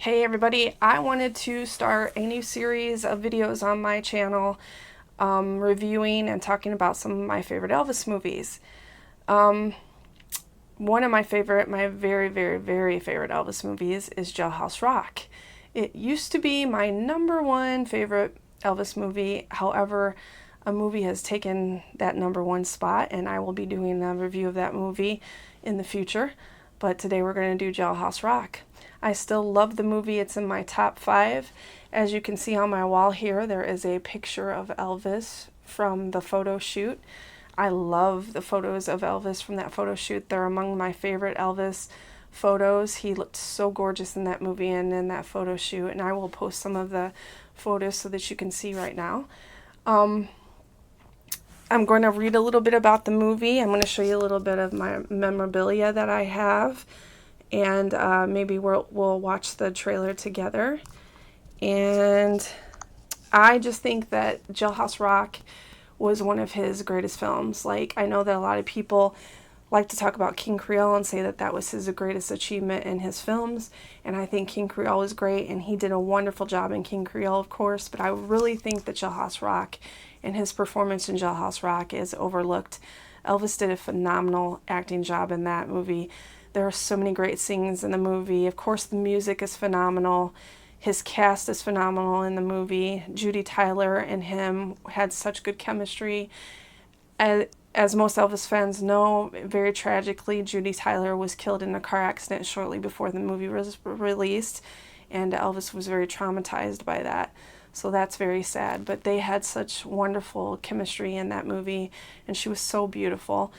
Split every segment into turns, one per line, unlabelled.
Hey everybody, I wanted to start a new series of videos on my channel reviewing and talking about some of my favorite Elvis movies. Um, One of my very favorite Elvis movies is Jailhouse Rock. It used to be my number one favorite Elvis movie. However, a movie has taken that number one spot, and I will be doing a review of that movie in the future. But today we're going to do Jailhouse Rock. I still love the movie. It's in my top 5. As you can see on my wall here, there is a picture of Elvis from the photo shoot. I love the photos of Elvis from that photo shoot. They're among my favorite Elvis photos. He looked so gorgeous in that movie and in that photo shoot, and I will post some of the photos so that you can see right now. I'm going to read a little bit about the movie. I'm going to show you a little bit of my memorabilia that I have, and maybe we'll watch the trailer together. And I just think that Jailhouse Rock was one of his greatest films. Like, I know that a lot of people like to talk about King Creole and say that that was his greatest achievement in his films, and I think King Creole was great, and he did a wonderful job in King Creole, of course, but I really think that Jailhouse Rock and his performance in Jailhouse Rock is overlooked. Elvis did a phenomenal acting job in that movie. There are so many great scenes in the movie. Of course, the music is phenomenal. His cast is phenomenal in the movie. Judy Tyler and him had such good chemistry. As most Elvis fans know, very tragically, Judy Tyler was killed in a car accident shortly before the movie was released, and Elvis was very traumatized by that. So that's very sad. But they had such wonderful chemistry in that movie, and she was so beautiful.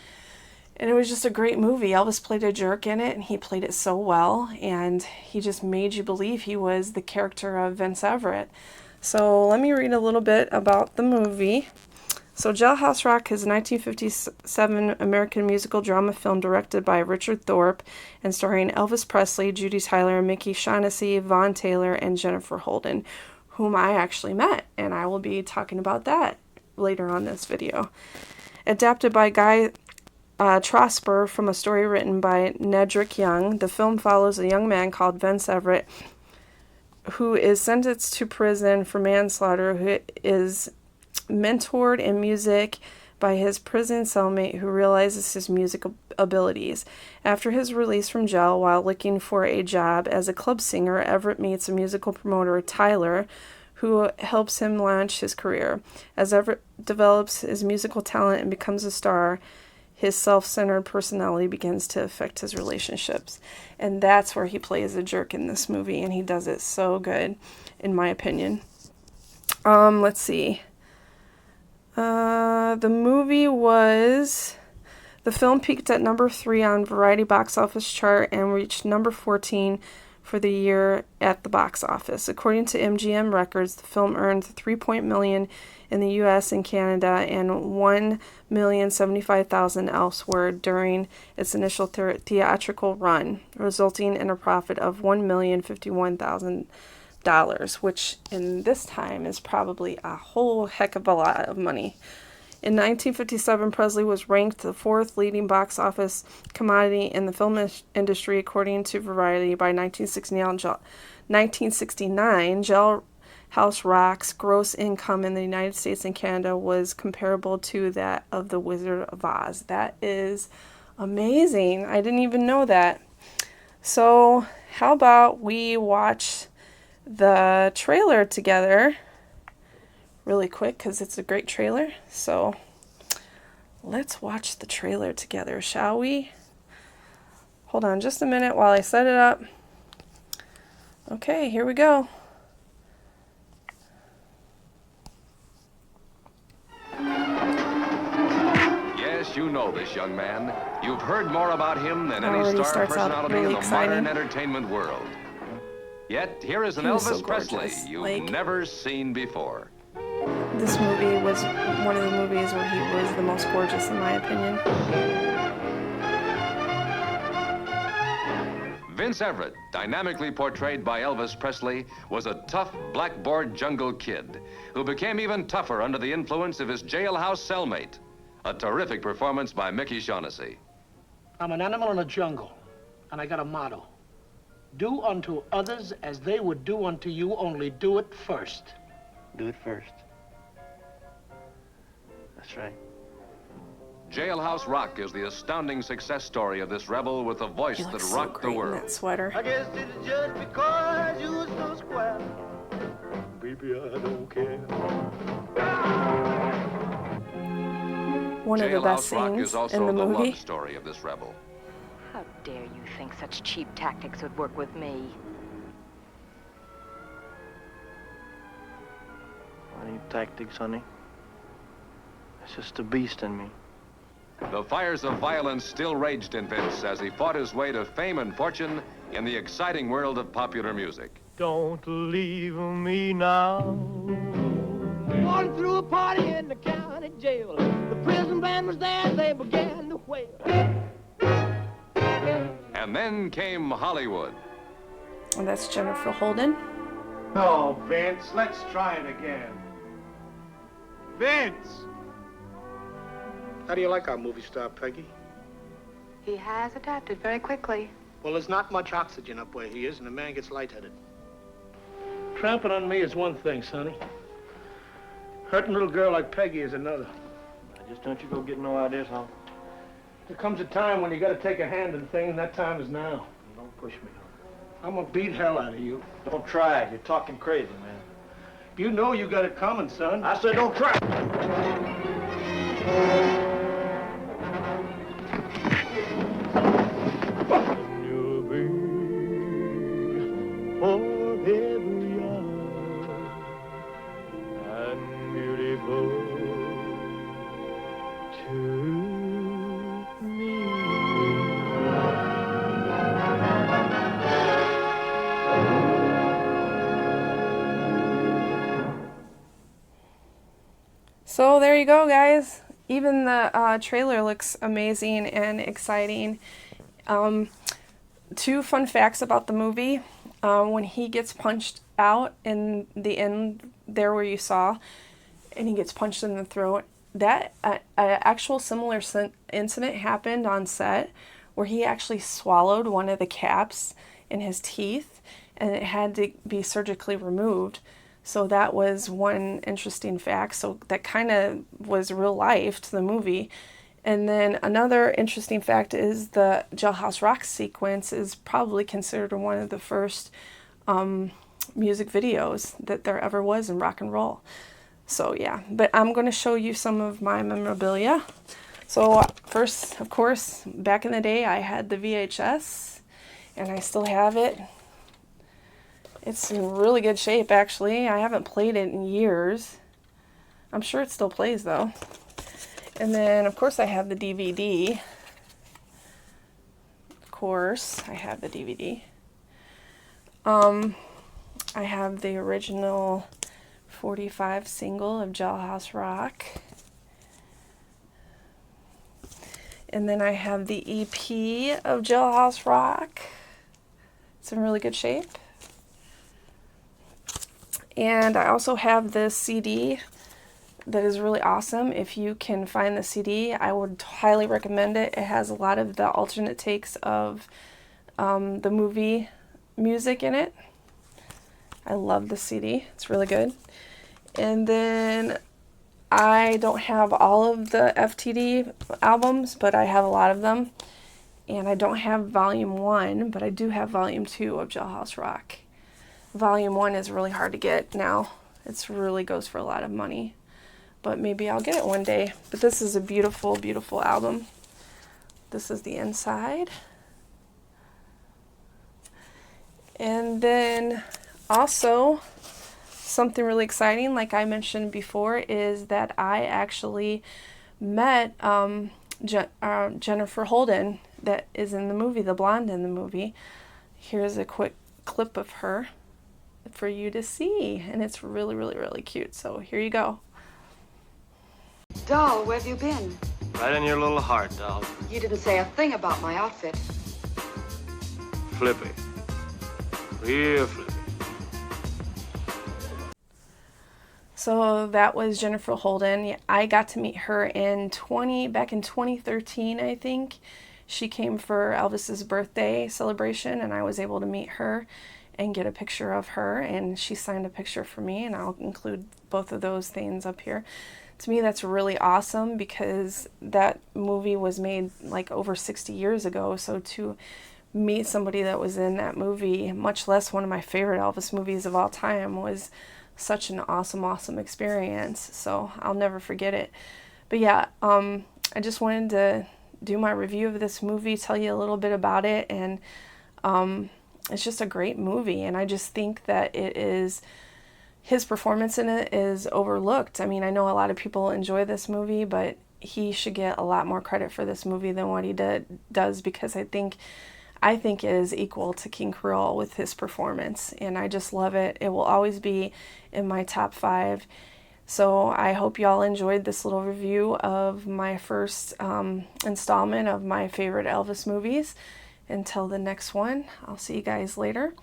And it was just a great movie. Elvis played a jerk in it, and he played it so well, and he just made you believe he was the character of Vince Everett. So let me read a little bit about the movie. So Jailhouse Rock is a 1957 American musical drama film directed by Richard Thorpe and starring Elvis Presley, Judy Tyler, Mickey Shaughnessy, Vaughn Taylor, and Jennifer Holden, whom I actually met, and I will be talking about that later on this video. Adapted by Guy Trosper from a story written by Nedrick Young, the film follows a young man called Vince Everett who is sentenced to prison for manslaughter, who is mentored in music by his prison cellmate who realizes his music abilities. After his release from jail, while looking for a job as a club singer, Everett meets a musical promoter, Tyler, who helps him launch his career. As Everett develops his musical talent and becomes a star, his self-centered personality begins to affect his relationships. And that's where he plays a jerk in this movie, and he does it so good, in my opinion. Let's see. The film peaked at number 3 on Variety box office chart and reached number 14 for the year at the box office. According to MGM Records, the film earned $3 million in the U.S. and Canada and $1,075,000 elsewhere during its initial theatrical run, resulting in a profit of $1,051,000, which in this time is probably a whole heck of a lot of money. In 1957, Presley was ranked the 4th leading box office commodity in the film industry, according to Variety. By 1969, Jailhouse Rock's gross income in the United States and Canada was comparable to that of The Wizard of Oz. That is amazing. I didn't even know that. So how about we watch the trailer together really quick, because it's a great trailer. So let's watch the trailer together, shall we? Hold on just a minute while I set it up. Okay, here we go.
Yes, you know this young man. You've heard more about him than any
Already
star
starts out
personality
really
in the
exciting.
modern entertainment world. Yet, here is an
He was
Elvis
so
Presley
gorgeous.
you've never seen before.
This movie was one of the movies where he was the most gorgeous, in my opinion.
Vince Everett, dynamically portrayed by Elvis Presley, was a tough blackboard jungle kid who became even tougher under the influence of his jailhouse cellmate. A terrific performance by Mickey Shaughnessy.
I'm an animal in a jungle, and I got a motto. Do unto others as they would do unto you, only do it first.
Do it first. That's right.
Jailhouse Rock is the astounding success story of this rebel with a voice
He
that
looks so
rocked the
great in
world.
that sweater.
I guess it's just because you was so square. Baby, I don't care.
One of the best
Jailhouse Rock
scenes
is also
in the
the
movie.
love story of this rebel.
How dare you think such cheap tactics would work with me?
I need tactics, honey. It's just the beast in me.
The fires of violence still raged in Vince as he fought his way to fame and fortune in the exciting world of popular music.
Don't leave me now. Going through a party in the county jail. The prison band was there, they began to wail.
And then came Hollywood.
And that's Jennifer Holden.
No, Vince, let's try it again. Vince!
How do you like our movie star, Peggy?
He has adapted very quickly.
Well, there's not much oxygen up where he is, and the man gets lightheaded. Tramping on me is one thing, Sonny. Hurting a little girl like Peggy is another.
Just don't you go get no ideas, huh?
There comes a time when you gotta take a hand in things, and that time is now.
Don't push me.
I'm gonna beat hell out of you.
Don't try it. You're talking crazy, man.
You know you got it coming, son.
I said don't try.
So there you go, guys. Even the trailer looks amazing and exciting. Two fun facts about the movie. When he gets punched out in the end there where you saw, and he gets punched in the throat, that actual similar incident happened on set where he actually swallowed one of the caps in his teeth and it had to be surgically removed. So that was one interesting fact. So that kind of was real life to the movie. And then another interesting fact is the Jailhouse Rock sequence is probably considered one of the first music videos that there ever was in rock and roll. So yeah, but I'm going to show you some of my memorabilia. So first, of course, back in the day I had the VHS and I still have it. It's in really good shape, actually. I haven't played it in years. I'm sure it still plays, though. And then, of course, I have the DVD. Of course, I have the DVD. I have the original 45 single of Jailhouse Rock. And then I have the EP of Jailhouse Rock. It's in really good shape. And I also have this CD that is really awesome. If you can find the CD, I would highly recommend it. It has a lot of the alternate takes of the movie music in it. I love the CD. It's really good. And then I don't have all of the FTD albums, but I have a lot of them. And I don't have Volume 1, but I do have Volume 2 of Jailhouse Rock. Volume 1 is really hard to get now. It really goes for a lot of money. But maybe I'll get it one day. But this is a beautiful, beautiful album. This is the inside. And then also, something really exciting, like I mentioned before, is that I actually met Jennifer Holden, that is in the movie, the blonde in the movie. Here's a quick clip of her for you to see, and it's really, really, really cute. So here you go.
Doll, where have you been?
Right in your little heart, doll.
You didn't say a thing about my outfit.
Flippy. Real flippy.
So that was Jennifer Holden. I got to meet her back in 2013, I think. She came for Elvis's birthday celebration, and I was able to meet her and get a picture of her, and she signed a picture for me, and I'll include both of those things up here. To me, that's really awesome because that movie was made like over 60 years ago, so to meet somebody that was in that movie, much less one of my favorite Elvis movies of all time, was such an awesome experience. So I'll never forget it. But yeah, I just wanted to do my review of this movie, tell you a little bit about it, and it's just a great movie, and I just think that his performance in it is overlooked. I mean, I know a lot of people enjoy this movie, but he should get a lot more credit for this movie than what he does, because I think it is equal to King Creole with his performance, and I just love it. It will always be in my top 5. So I hope y'all enjoyed this little review of my first installment of my favorite Elvis movies. Until the next one, I'll see you guys later.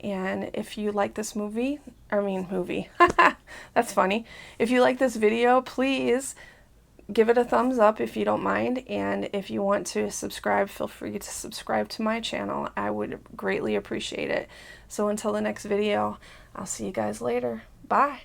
And if you like this movie, that's funny. If you like this video, please give it a thumbs up if you don't mind. And if you want to subscribe, feel free to subscribe to my channel. I would greatly appreciate it. So until the next video, I'll see you guys later. Bye.